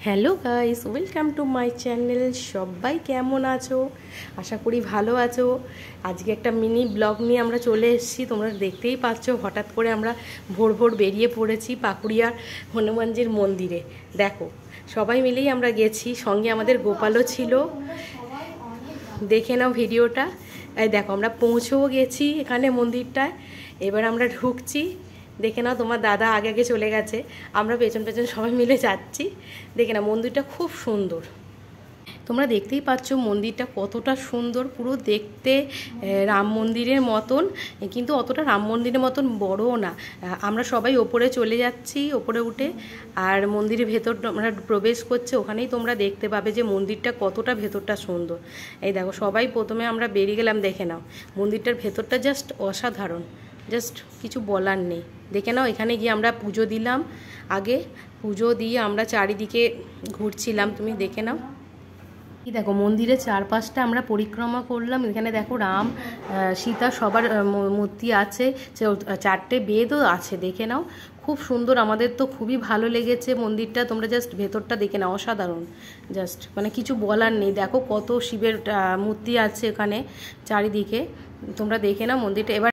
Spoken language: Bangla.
Hello guys, welcome to my channel. সবাই কেমন আছো? আশা করি ভালো আছো। আজকে একটা মিনি ব্লগ নিয়ে আমরা চলে এসেছি। তোমরা দেখতেই পাচ্ছ, হঠাৎ করে আমরা ভোর ভোর বেরিয়ে পড়েছি পাকুড়িয়ার হনুমানজির মন্দিরে। দেখো, সবাই মিলেই আমরা গেছি, সঙ্গে আমাদের গোপালও ছিল। দেখে নাও ভিডিওটা। এই দেখো, আমরা পৌঁছেও গেছি এখানে মন্দিরটায়। এবার আমরা ঢুকছি। দেখে নাও, তোমার দাদা আগে আগে চলে গেছে, আমরা পেছন পেছন সবাই মিলে যাচ্ছি। দেখে নাও, মন্দিরটা খুব সুন্দর। তোমরা দেখতেই পাচ্ছ মন্দিরটা কতটা সুন্দর, পুরো দেখতে রাম মন্দিরের মতন, কিন্তু অতটা রাম মন্দিরের মতন বড়ও না। আমরা সবাই ওপরে চলে যাচ্ছি, ওপরে উঠে আর মন্দিরের ভেতর আমরা প্রবেশ করছি। ওখানেই তোমরা দেখতে পাবে যে মন্দিরটা কতটা ভেতরটা সুন্দর। এই দেখো, সবাই প্রথমে আমরা বেরিয়ে গেলাম। দেখে নাও, মন্দিরটার ভেতরটা জাস্ট অসাধারণ, জাস্ট কিছু বলার নেই। দেখে নাও, এখানে গিয়ে আমরা পুজো দিলাম। আগে পুজো দিয়ে আমরা চারিদিকে ঘুরছিলাম, তুমি দেখে নাও। এই দেখো, মন্দিরের চারপাশটা আমরা পরিক্রমা করলাম। এখানে দেখো, রাম সীতা সবার মূর্তি আছে, চারটে বেদও আছে। দেখে নাও, খুব সুন্দর। আমাদের তো খুবই ভালো লেগেছে মন্দিরটা। তোমরা জাস্ট ভেতরটা দেখে নাও, অসাধারণ, জাস্ট মানে কিছু বলার নেই। দেখো কত শিবের মূর্তি আছে এখানে চারিদিকে, তোমরা দেখে নাও মন্দিরটা। এবার